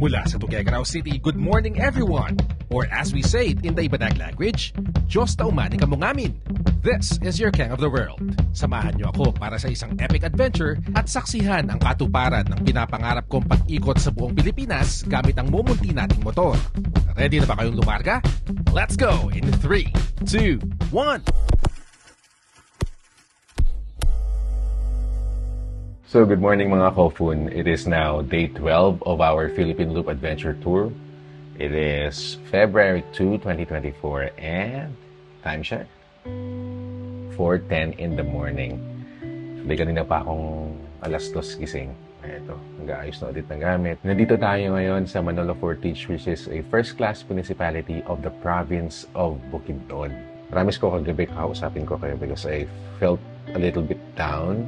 Mula sa Tuguegarao City, good morning everyone! Or as we say it in the Ibanag language, Diyos taumani ka mo ngamin! This is your King of the World. Samahan niyo ako para sa isang epic adventure at saksihan ang katuparan ng pinapangarap kong pag-ikot sa buong Pilipinas gamit ang mumunti nating motor. Ready na ba kayong lumarga? Let's go in 3, 2, 1! So good morning mga Kofun. It is now day 12 of our Philippine Loop Adventure Tour. It is February 2, 2024 and time check 4:10 in the morning. So kanina pa akong alas 2 gising. Ito, nag-aayos na ulit ng gamit. Nandito tayo ngayon sa Manolo Fortich, which is a first-class municipality of the province of Bukidnon. Promise ko kagabi kakausapin ko kayo because I felt a little bit down.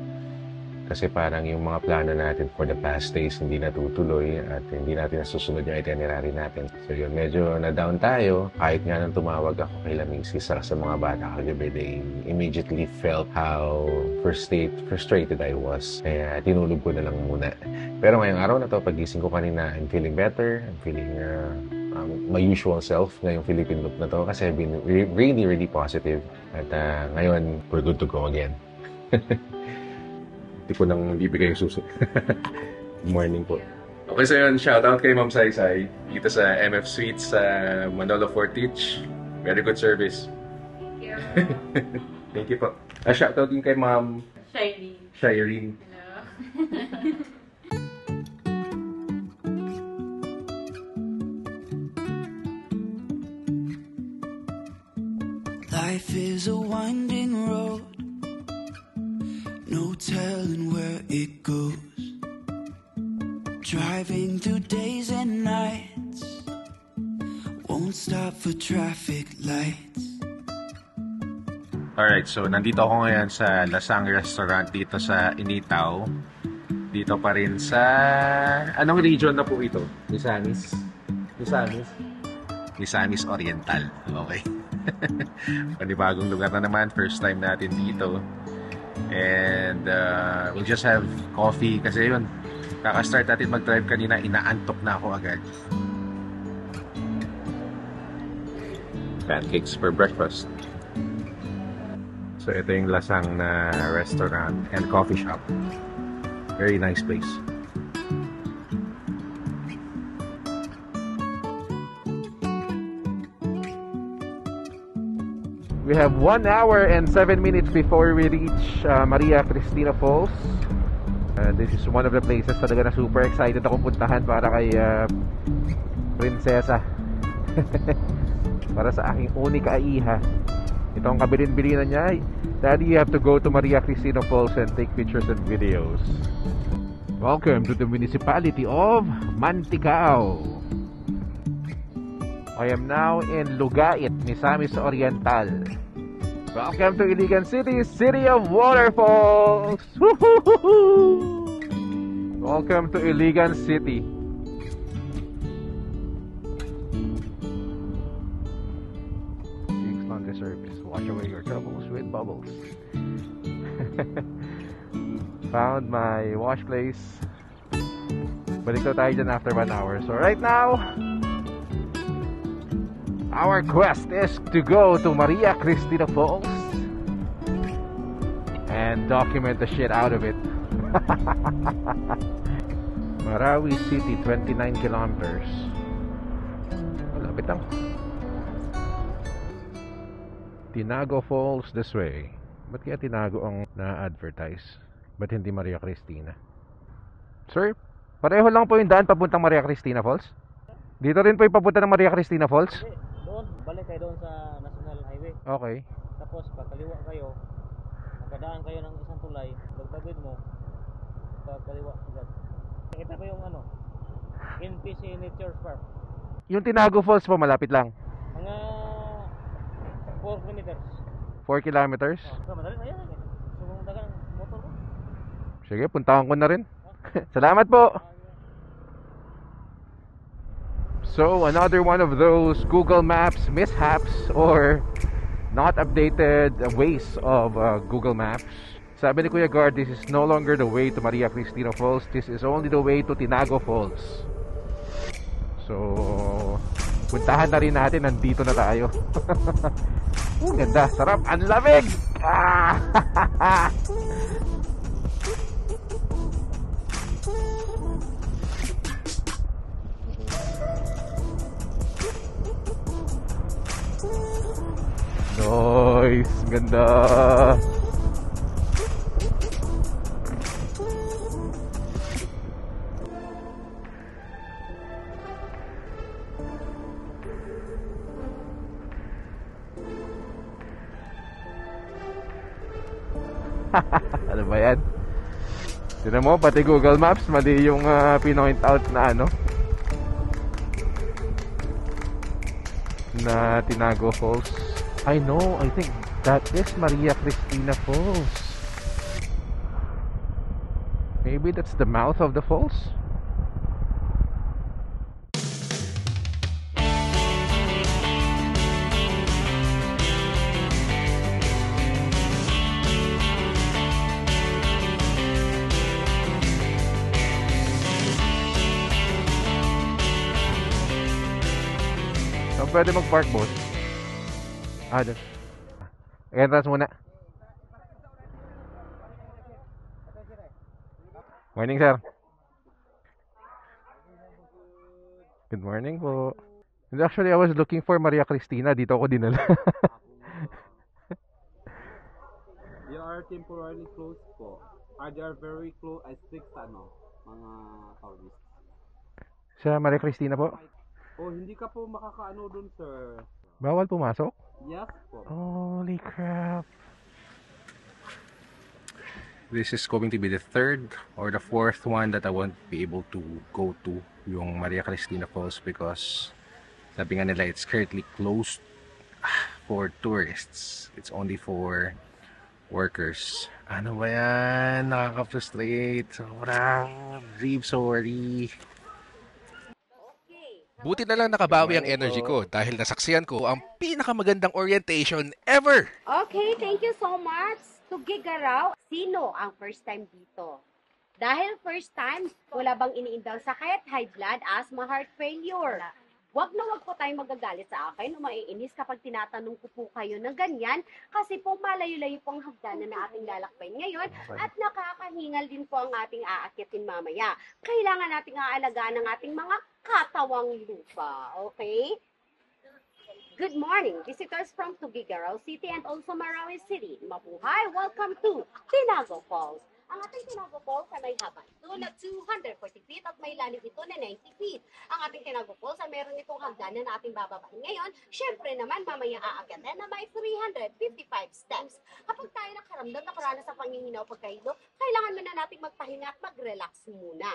Kasi parang yung mga plano natin for the past days hindi natutuloy at hindi natin nasusunod yung itinerary natin. So yun, medyo na-down tayo. Kahit nga nang tumawag ako kay Lamingsi sa mga bata kagabi, they immediately felt how frustrated I was. Kaya tinulog ko na lang muna. Pero ngayong araw na to, pagising ko kanina, I'm feeling better. I'm feeling my usual self ngayong Philippine Loop na to kasi I've been really positive. At ngayon, we're good to go again. Hindi ko nang bibigay yung susi. Good morning po. Okay, so yun, shoutout kay Ma'am Saysay dito sa MF Suites sa Manolo Fortich. Very good service. Thank you. Thank you po. Shoutout din kay Ma'am Shireen. Hello. Life is a winding road, no telling where it goes. Driving through days and nights, won't stop for traffic lights. Alright, so nandito ako ngayon sa Lasang Restaurant dito sa Initaw. Dito pa rin sa... Anong region na po ito? Misamis? Misamis Oriental. Okay. Panibagong lugar na naman. First time natin dito. And we'll just have coffee kasi yun, kaka-start natin mag-drive kanina, inaantok na ako agad. Pancakes for breakfast. So ito yung Lasang na restaurant and coffee shop. Very nice place. We have 1 hour and 7 minutes before we reach Maria Cristina Falls. This is one of the places talaga na super excited ako puntahan para kay Prinsesa. Para sa aking unika iha. Ito ang kabilin-bilinan niya. Daddy, you have to go to Maria Cristina Falls and take pictures and videos. Welcome to the municipality of Mantikau. I am now in Lugait, Misamis Oriental. Welcome to Iligan City, City of Waterfalls! Welcome to Iligan City. King's Laundry Service. Wash away your troubles with bubbles. Found my wash place. Balik na tayo dyan after 1 hour. So right now, our quest is to go to Maria Cristina Falls and document the shit out of it. Marawi City, 29 kilometers. Malapit lang. Tinago Falls this way. Ba't kaya Tinago ang na-advertise? Ba't hindi Maria Cristina? Sir, pareho lang po yung daan papuntang Maria Cristina Falls? Dito rin po yung papunta ng Maria Cristina Falls? Balik kayo doon sa National Highway. Okay. Tapos pagkaliwa kayo, magdadaan kayo ng isang tulay, pagtawid mo, pagkaliwa agad. Nakita ko yung NPC Nature Park. Yung Tinago Falls po malapit lang. Mga 4 kilometers. 4 kilometers? Madali na yan. Sumunod ka ng motor ko. Sige, puntahan ko na rin. Salamat po. So, another one of those Google Maps mishaps or not updated ways of Google Maps. Sabi ni Kuya Guard, this is no longer the way to Maria Cristina Falls. This is only the way to Tinago Falls. So, puntahan na rin natin. Nandito na tayo. Ganda, sarap, ang lamig! Ah! Nice, ganda. Ano ba yan? Tignan mo, pati Google Maps mali yung pinoint out na ano na Tinago Falls. I know, I think that is Maria Cristina Falls. Maybe that's the mouth of the falls? Saan pwede mag-park, boss? Doon. Entrance muna. Morning, sir. Good morning po. And actually, I was looking for Maria Cristina. Dito ako dinala. They are temporarily closed po. They are very close, strict sa mga tourists. Sa Maria Cristina po? Oh, hindi ka po makakaano dun, sir. Bawal pumasok? Yes po. Holy crap. This is going to be the third or the fourth one that I won't be able to go to, yung Maria Cristina Falls, because sabi nga nila it's currently closed for tourists. It's only for workers. Ano ba yan? Nakaka-frustrate. Sobrang deep sorry. Buti na lang nakabawi ang energy ko dahil nasaksiyan ko ang pinakamagandang orientation ever. Okay, thank you so much. To Gigaraw, sino ang first time dito? Dahil first time, wala bang iniindang sakit, high blood, asthma, heart failure? Wag na wag po tayong magagalit sa akin o maiinis kapag tinatanong ko po kayo ng ganyan kasi po malayo-layo pong hagdanan na ating lalakbayin ngayon at nakakahingal din po ang ating aakyatin mamaya. Kailangan nating aalagaan ang ating mga katawang lupa, okay? Good morning, visitors from Tuguegarao City and also Marawi City. Mabuhay! Welcome to Tinago Falls. Ang ating Tinago Falls ay may haba ito na 240 feet at may lalim ito na 90 feet. Ang ating Tinago Falls ay meron itong hagdanan na ating bababain ngayon. Siyempre naman, mamaya aakyatan na may 355 steps. Kapag tayo nakaramdam na karanas sa panginginaw pagkahilo, kailangan muna nating magpahinga at mag-relax muna.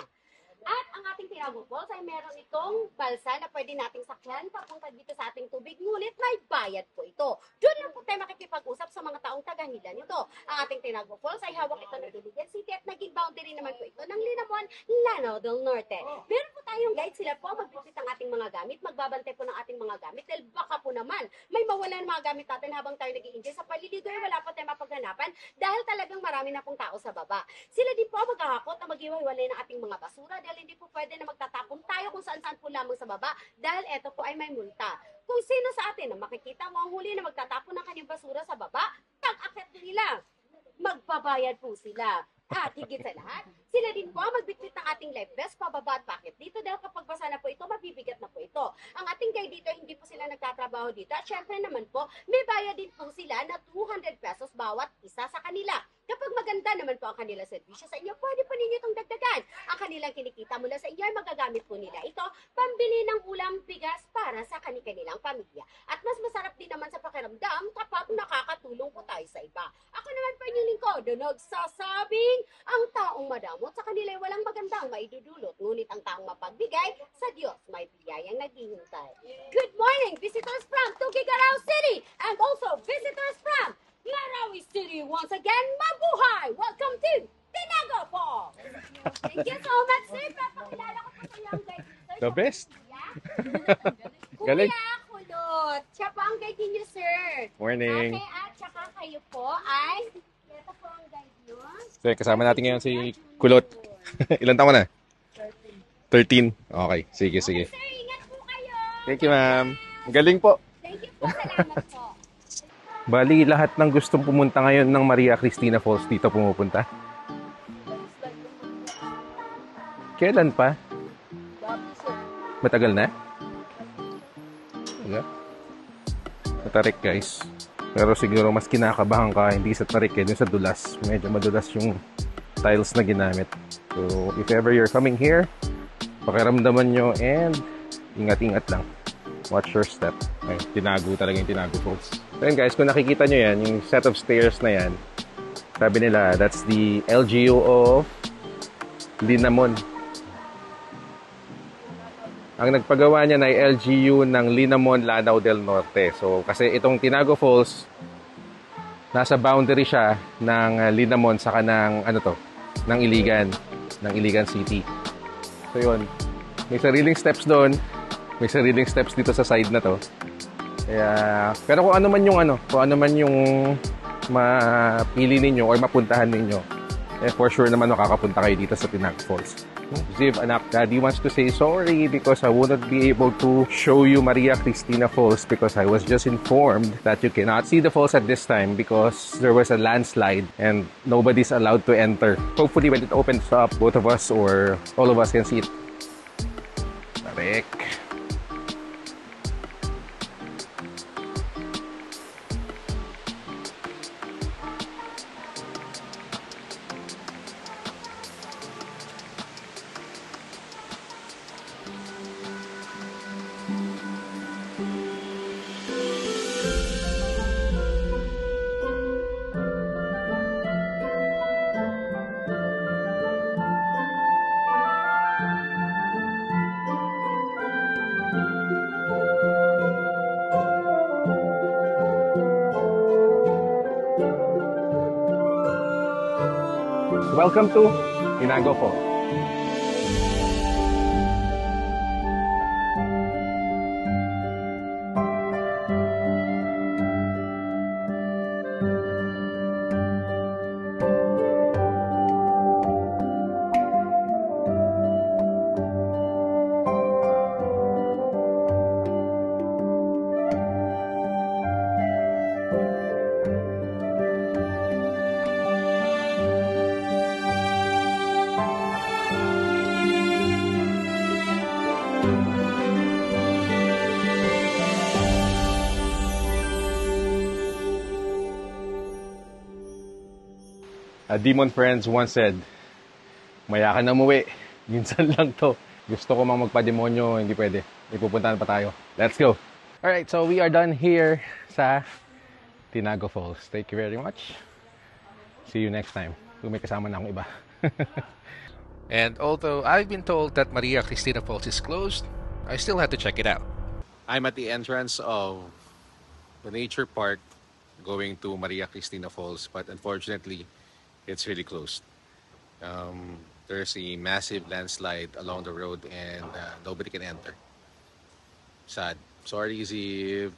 At ang ating Tinago Falls ay meron itong balsa na pwede nating sakyan papunta dito sa ating tubig, ngunit may bayad po ito. Doon lang po tayo makikipag-usap sa mga taong taga-hila nito. Ang ating Tinago Falls ay hawak ito ng Iligan City at naging boundary naman po ito ng Linamuan, Lanao del Norte. Meron po tayong guide, sila po magbibit ang ating mga gamit, magbabantay po ng ating mga gamit dahil baka po naman may mawala ng mga gamit natin habang tayo nag-i-enjoy sa paliligoy, wala pa tayong mapaghanapan dahil talagang marami na pong tao sa baba. Sila din po maghahakot na mag-iwalay ng ating mga basura dahil hindi po pwede na magtatapon tayo kung saan-saan po lamang sa baba dahil eto po ay may multa. Kung sino sa atin na makikita mo ang huli na magtatapon ng kanyang basura sa baba, pag-akit nila, magbabayad po sila. At higit sa lahat, sila din po magbitbit ng ating life vest pababa at bakit dito dahil kapag basa na po ito, mabibigat na po ito. Ang ating guide dito, hindi po sila nagtatrabaho dito at syempre naman po, may bayad din po sila na 200 pesos bawat isa sa kanila. Kapag maganda naman po ang kanila servisyo sa inyo, pwede po ninyo itong dagdagan. Ang kanilang kinikita mula sa inyo ay magagamit po nila ito, pambili ng ulam, bigas para sa kanilang pamilya. At mas masarap din naman sa pakiramdam kapag nakakatulong po tayo sa iba. Ako naman po inyong lingkod, nagsasabing ang taong madamot sa kanila ay walang magandang maidudulot. Ngunit ang taong mapagbigay, sa Diyos may biyayang naghihintay. Good morning, visitors from Tuguegarao City and also visitors from Marawi City. Once again, mabuhay! Welcome to Tinago Falls! Thank you so much, sir. Papakilala ko po sa yung guide. The best. Galing. Kuya Kulot. Siya po ang guide niyo, sir. Morning. Okay, at saka kayo po ay ito po ang guide nyo. So, kasama natin ngayon si Kulot. Ilan taon na? 13. Okay, sige. Okay, sir, ingat po Thank you, ma'am. Galing po. Thank you po. Salamat po. Bali, lahat ng gustong pumunta ngayon ng Maria Cristina Falls dito pumupunta. Kailan pa? Matagal na? Matarik, guys. Pero siguro mas kinakabahan ka hindi sa tarik dun sa dulas. Medyo madulas yung tiles na ginamit. So, if ever you're coming here, pakiramdaman nyo and ingat-ingat lang. Watch your step. Ay, tinago talaga yung tinago falls. So yun guys, kung nakikita nyo yan, yung set of stairs na yan, sabi nila, that's the LGU of Linamon. Ang nagpagawa niya ay LGU ng Linamon, Lanao del Norte. So, kasi itong Tinago Falls, nasa boundary siya ng Linamon saka ng, ng Iligan City. So, yun. May sariling steps doon. May sariling steps dito sa side na to. Kaya, pero kung ano man yung mapili ninyo or mapuntahan ninyo, for sure naman makakapunta kayo dito sa Tinago Falls. Ziv, anak, Daddy wants to say sorry because I wouldn't be able to show you Maria Cristina Falls because I was just informed that you cannot see the falls at this time because there was a landslide and nobody's allowed to enter. Hopefully, when it opens up, both of us or all of us can see it. Tarik. Welcome to Tinago Falls. A demon friends once said, maya ka na umuwi. Minsan lang to. Gusto ko mang magpa-demonyo, hindi pwede. Ipupuntahan pa tayo. Let's go. Alright, so we are done here sa Tinago Falls. Thank you very much. See you next time. Kung may kasama na akong iba. And although I've been told that Maria Cristina Falls is closed, I still had to check it out. I'm at the entrance of the nature park going to Maria Cristina Falls, but unfortunately, it's really closed. There's a massive landslide along the road and nobody can enter. Sad. Sorry, Ziv.